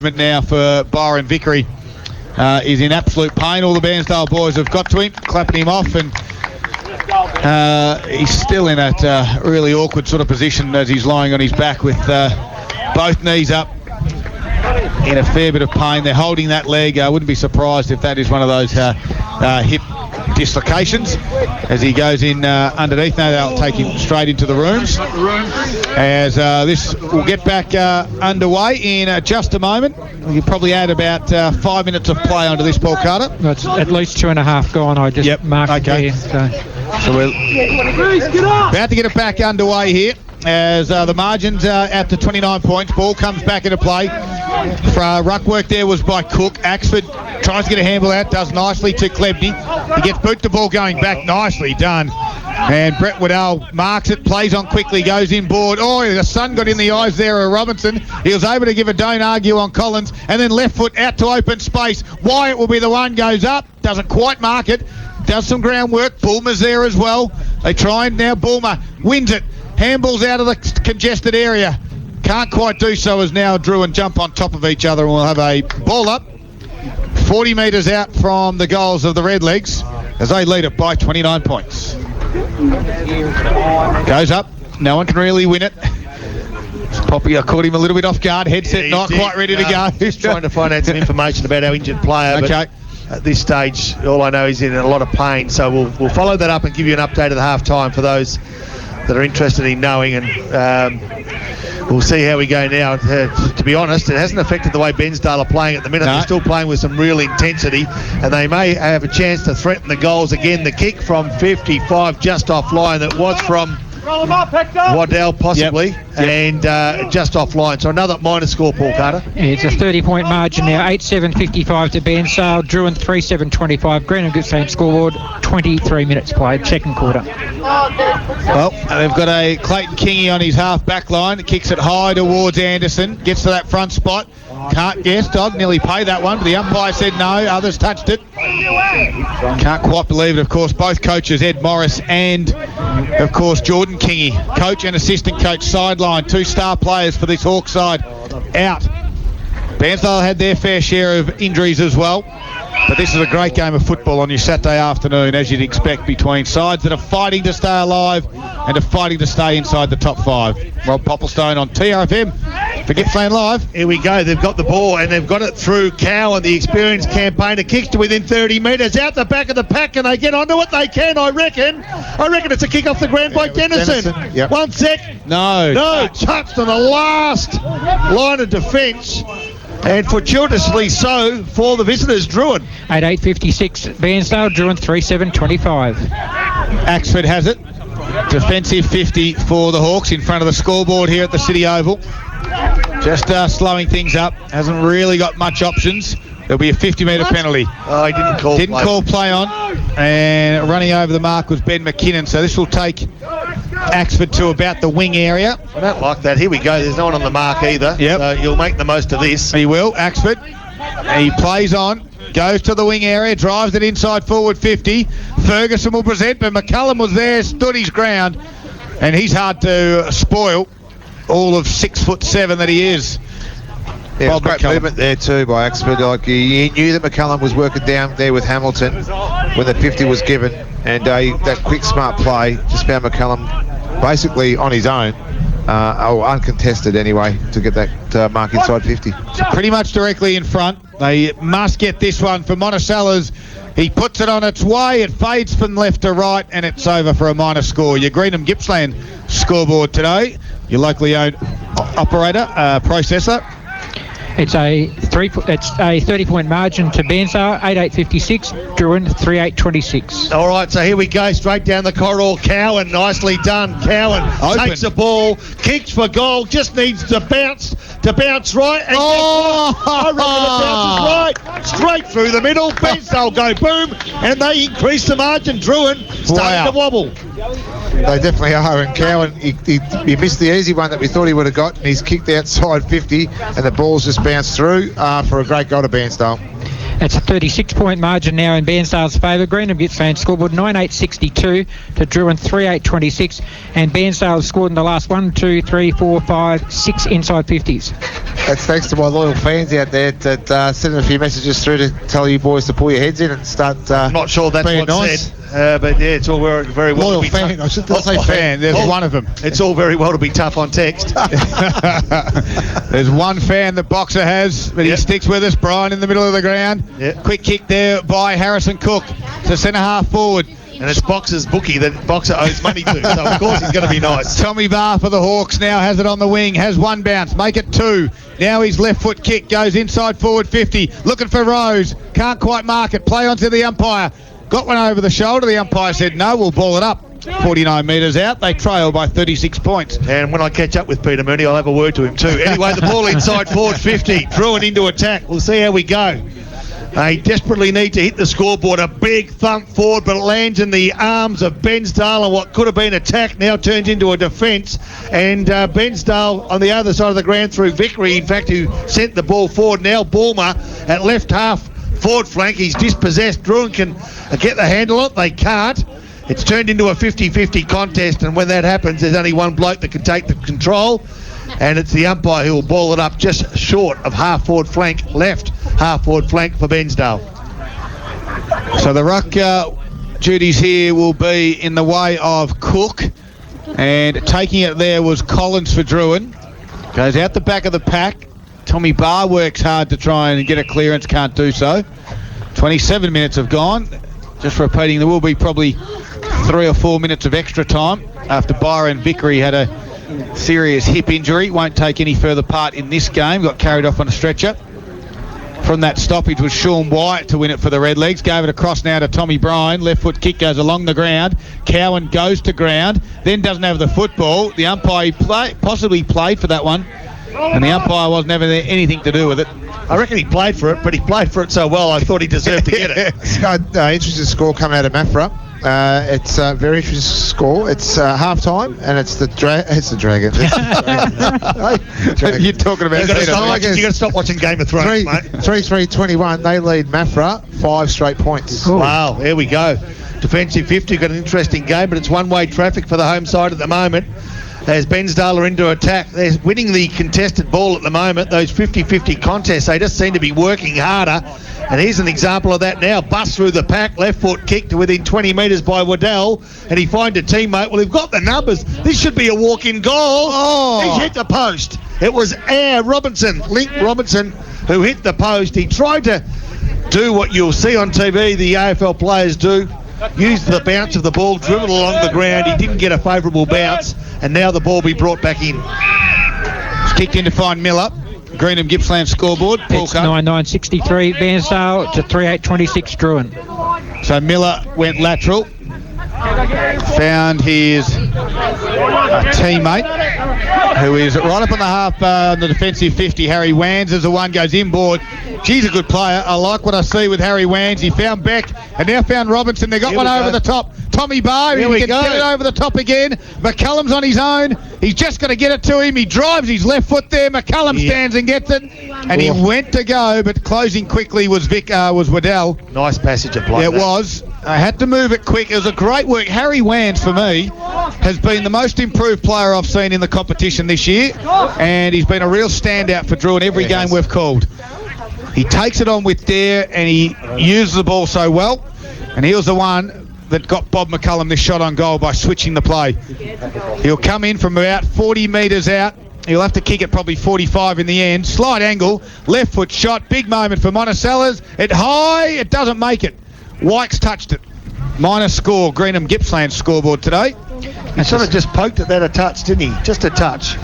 Now for Byron Vickery. He's in absolute pain. All the Bairnsdale boys have got to him, clapping him off, and he's still in that really awkward sort of position as he's lying on his back with both knees up in a fair bit of pain. They're holding that leg. I wouldn't be surprised if that is one of those hip dislocations as he goes in underneath. Now they'll take him straight into the rooms as this will get back underway in just a moment. You'll probably add about 5 minutes of play onto this, Paul Carter. That's at least 2.5 gone. I just marked there. So we're about to get it back underway here as the margins at the 29 points. Ball comes back into play. Ruck work there was by Cook. Axford tries to get a handle out, does nicely to Klebney. He gets boot the ball going back, nicely done. And Brett Waddell marks it, plays on quickly, goes inboard. Oh, the sun got in the eyes there of Robinson. He was able to give a don't argue on Collins, and then left foot out to open space. Wyatt will be the one, goes up, doesn't quite mark it, does some groundwork. Bulmer's there as well. They try and now Bulmer wins it. Handballs out of the congested area. Can't quite do so as now Drouin jump on top of each other, and we'll have a ball up 40 metres out from the goals of the Redlegs as they lead it by 29 points. Goes up. No one can really win it. Poppy, I caught him a little bit off guard. Headset not quite ready to go. He's trying to find out some information about our injured player. Okay. But at this stage, all I know is he's in a lot of pain. So we'll follow that up and give you an update at the half-time for those that are interested in knowing, and we'll see how we go now. To be honest, it hasn't affected the way Bairnsdale are playing at the minute. No. They're still playing with some real intensity, and they may have a chance to threaten the goals again. The kick from 55 just offline, that was from Waddell possibly, and just offline. So another minor score, Paul Carter. Yeah, it's a 30-point margin now, 8-7-55 to Bairnsdale. Drouin 3-7-25. Greenham Gippsland scoreboard, 23 minutes played, second quarter. Well, they've got a Clayton Kingy on his half-back line. Kicks it high towards Anderson. Gets to that front spot. Can't guess. Dog nearly paid that one, but the umpire said no. Others touched it. Can't quite believe it, of course. Both coaches, Ed Morris and, of course, Jordan Kingy, coach and assistant coach, sideline. Two star players for this Hawk side out. Bairnsdale had their fair share of injuries as well. But this is a great game of football on your Saturday afternoon, as you'd expect, between sides that are fighting to stay alive and are fighting to stay inside the top five. Rob Popplestone on TRFM for Gippsland Live. Here we go. They've got the ball, and they've got it through Cowan, the experienced campaigner. Kicks to within 30 metres. Out the back of the pack. Can they get onto it? They can, I reckon. It's a kick off the ground by Dennison. Yep. 1 sec. No. Touched on the last line of defence. And fortuitously so for the visitors, Drouin. 8-8-56 Bairnsdale, Drouin 3-7-25. Axford has it. Defensive 50 for the Hawks in front of the scoreboard here at the City Oval. Just slowing things up. Hasn't really got much options. There'll be a 50-metre penalty. Oh, he didn't call play on. And running over the mark was Ben McKinnon. So this will take Axford to about the wing area. I don't like that. Here we go. There's no one on the mark either. Yep. So you'll make the most of this. He will. Axford. He plays on. Goes to the wing area. Drives it inside forward 50. Ferguson will present, but McCullum was there, stood his ground. And he's hard to spoil. All of 6'7" that he is. Yeah, great movement there too by Axford. Like he knew that McCullum was working down there with Hamilton when the 50 was given, and that quick smart play just found McCullum basically on his own, or uncontested anyway, to get that mark inside 50. So pretty much directly in front. They must get this one for Monticello's. He puts it on its way. It fades from left to right, and it's over for a minor score. Your Greenham Gippsland scoreboard today. Your locally owned operator, processor. It's a 30-point margin to Bairnsdale, 8-8-56. Drouin 3-8-26. All right, so here we go, straight down the corridor. Cowan, nicely done. Cowan takes the ball, kicks for goal, just needs to bounce right. And I reckon it bounces right, straight through the middle. Bairnsdale go boom, and they increase the margin. Drouin starting to wobble. They definitely are, and Cowan, he missed the easy one that we thought he would have got, and he's kicked outside 50, and the ball's just bounced through for a great goal to Bairnsdale. It's a 36-point margin now in Bairnsdale's favour. Greenham Gippsland scoreboard 9-8-62 to Drouin 3-8-26, and Bairnsdale have scored in the last 1, 2, 3, 4, 5, 6 inside 50s. That's thanks to my loyal fans out there that sent a few messages through to tell you boys to pull your heads in and start. Not sure that's being what's nice. said, but yeah, it's all very well Loyal to be fan. I should not say fan. There's one of them. It's all very well to be tough on text. There's one fan that Boxer has, but he sticks with us. Brian in the middle of the ground. Yep. Quick kick there by Harrison Cook to centre half forward. And it's Boxer's bookie that Boxer owes money to, so of course he's going to be nice. Tommy Barr for the Hawks now has it on the wing, has one bounce, make it 2. Now his left foot kick goes inside forward 50, looking for Rose, can't quite mark it, play onto the umpire, got one over the shoulder, the umpire said no, we'll ball it up. 49 metres out, they trail by 36 points. And when I catch up with Peter Mooney, I'll have a word to him too. Anyway, the ball inside forward 50, Drouin into attack, we'll see how we go. They desperately need to hit the scoreboard. A big thump forward, but it lands in the arms of Bensdale, and what could have been attack now turns into a defence. And Bensdale on the other side of the ground through Vickery, in fact, who sent the ball forward. Now Bulmer at left half forward flank. He's dispossessed. Drouin can get the handle on it. They can't. It's turned into a 50-50 contest, and when that happens, there's only one bloke that can take the control, and it's the umpire who will ball it up just short of half forward flank, left half forward flank for Bensdale. So the ruck duties here will be in the way of Cook, and taking it there was Collins for Drouin. Goes out the back of the pack. Tommy Barr works hard to try and get a clearance, can't do so. 27 minutes have gone. Just repeating, there will be probably 3 or 4 minutes of extra time after Byron Vickery had a serious hip injury. Won't take any further part in this game. Got carried off on a stretcher. From that stoppage was Sean White to win it for the Redlegs. Gave it across now to Tommy Bryan. Left foot kick goes along the ground. Cowan goes to ground. Then doesn't have the football. The umpire possibly played for that one. And the umpire wasn't having anything to do with it. I reckon he played for it, but he played for it so well, I thought he deserved to get it. Interesting score coming out of Mafra. It's a very interesting score. It's half time, and it's the Dragon. You're talking about you got to stop watching Game of Thrones, mate. 3-3-21. They lead Mafra 5 straight points. Ooh. Wow, there we go. Defensive 50, got an interesting game, but it's one-way traffic for the home side at the moment. As Bensdale are into attack, they're winning the contested ball at the moment. Those 50-50 contests, they just seem to be working harder. And here's an example of that now. Bust through the pack, left foot kick to within 20 metres by Waddell, and he finds a teammate. Well, they've got the numbers. This should be a walk-in goal. Oh, he's hit the post. It was Link Robinson, who hit the post. He tried to do what you'll see on TV the AFL players do. Used the bounce of the ball, dribbled along the ground. He didn't get a favourable bounce, and now the ball be brought back in. It's kicked in to find Miller. Greenham Gippsland scoreboard. It's 9-9-63 Bairnsdale to 3-8-26 Drouin. So Miller went lateral. Found his teammate, who is right up on the half on the defensive 50. Harry Wans is the one, goes inboard. She's a good player. I like what I see with Harry Wans. He found Beck and now found Robinson. They got one over the top. Tommy Barr, he can get it over the top again. McCullum's on his own. He's just going to get it to him. He drives his left foot there. McCullum stands and gets it. And he went to go, but closing quickly was Waddell. Nice passage of play. It was. I had to move it quick. It was a great work. Harry Wans, for me, has been the most improved player I've seen in the competition this year. And he's been a real standout for Drouin every game we've called. He takes it on with dare and he uses the ball so well. And he was the one that got Bob McCullum this shot on goal by switching the play. He'll come in from about 40 metres out. He'll have to kick it probably 45 in the end. Slight angle, left foot shot, big moment for Monticello's. It high, it doesn't make it. Wykes touched it. Minus score, Greenham Gippsland scoreboard today. He sort of just poked at that a touch, didn't he? Just a touch.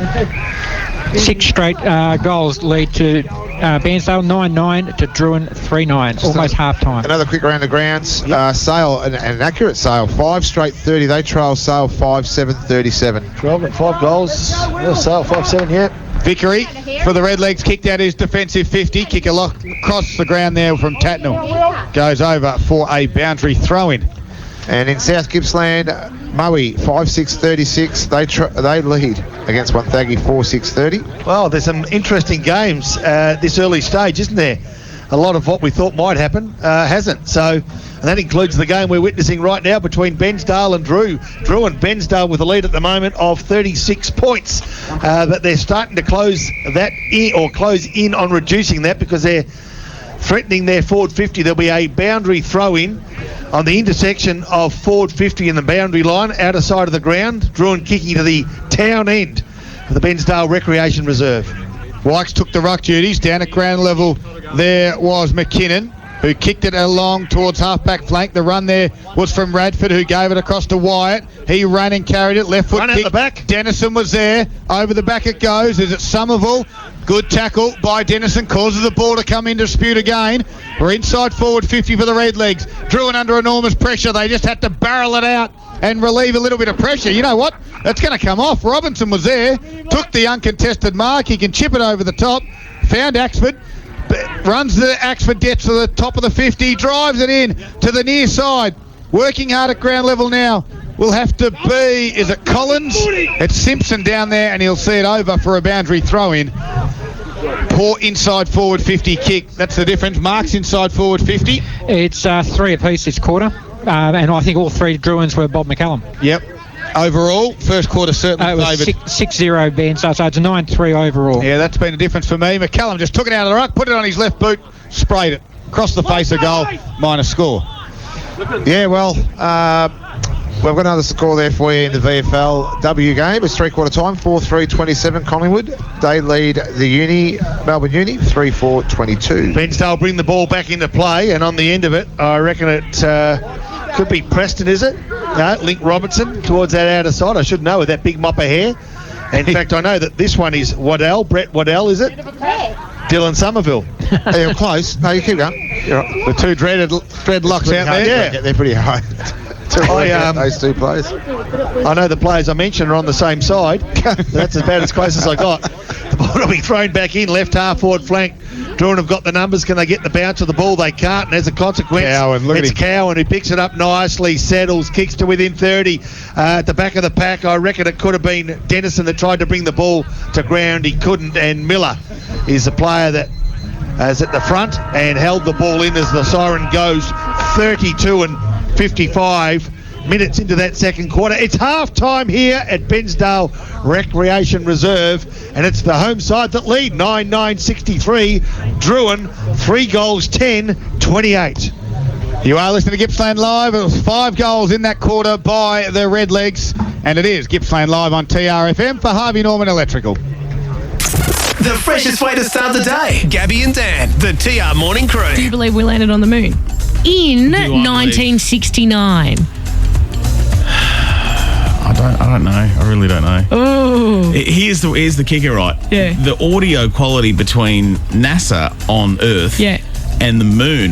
6 straight goals lead to Bairnsdale 9-9 to Drouin 3-9, almost half time. Another quick round of grounds. Sale, an accurate Sale, 5 straight 30. They trail Sale 5-7-37. 12 and 5 goals. Sale 5-7, yeah. Vickery for the Redlegs, kicked out his defensive 50. Kick across the ground there from Tatnall. Goes over for a boundary throw-in. And in South Gippsland, Moe 5-6-36. They lead against Wonthaggi 4-6-30. Well, there's some interesting games this early stage, isn't there? a lot of what we thought might happen hasn't. So, and that includes the game we're witnessing right now between Bensdale and Drouin. Bensdale with a lead at the moment of 36 points. But they're starting to close in on reducing that because they're threatening their forward 50. There'll be a boundary throw-in on the intersection of forward 50 and the boundary line, outer side of the ground. Drouin kicking to the town end of the Bensdale Recreation Reserve. Wykes took the ruck duties. Down at ground level, there was McKinnon, who kicked it along towards half-back flank. The run there was from Radford, who gave it across to Wyatt. He ran and carried it. Left foot run kick. Out the back. Dennison was there. Over the back it goes. Is it Somerville? Good tackle by Dennison. Causes the ball to come in dispute again. We're inside forward 50 for the Redlegs. Drouin under enormous pressure. They just had to barrel it out and relieve a little bit of pressure. You know what? That's going to come off. Robinson was there. Took the uncontested mark. He can chip it over the top. Found Axford. Runs the Axford, gets to the top of the 50, drives it in to the near side. Working hard at ground level now. Will have to be, is it Collins? It's Simpson down there, and he'll see it over for a boundary throw-in. Poor inside forward 50 kick. That's the difference. Mark's inside forward 50. It's 3 apiece this quarter, and I think all 3 Druins were Bob McCallum. Yep. Overall, first quarter certainly it was favoured. 6-0 Ben, so it's 9-3 overall. Yeah, that's been a difference for me. McCallum just took it out of the ruck, put it on his left boot, sprayed it. Across the face of goal, minus score. Yeah, well, we've got another score there for you in the VFL game. It's 3-quarter time, 4-3-27 Collingwood. They lead the Melbourne Uni, 3-4-22. Bensdale bring the ball back into play, and on the end of it, I reckon it could be Preston, is it? No, Link Robertson towards that outer side. I should know with that big mop of hair. In fact, I know that this one is Brett Waddell, is it? Dylan Somerville. You're close. No, you keep going. You're right. The two dreadlocks out there. Yeah. They're pretty high. Those two players. I know the players I mentioned are on the same side. That's about as close as I got. The ball will be thrown back in, left half forward flank. Drouin have got the numbers. Can they get the bounce of the ball? They can't, and as a consequence, it's Cowan who picks it up nicely, settles, kicks to within 30. At the back of the pack, I reckon it could have been Dennison that tried to bring the ball to ground. He couldn't, and Miller is the player that is at the front and held the ball in as the siren goes. 32-55 minutes into that second quarter. It's half-time here at Bensdale Recreation Reserve, and it's the home side that lead, 9-9-63. Drouin, 3 goals, 10-28. You are listening to Gippsland Live. It was 5 goals in that quarter by the Redlegs, and it is Gippsland Live on TRFM for Harvey Norman Electrical. The freshest way to start the day. Gabby and Dan, the TR Morning Crew. Do you believe we landed on the moon? In 1969. I don't know. I really don't know. Oh. Here's the kicker, right? Yeah. The audio quality between NASA on Earth Yeah. and the moon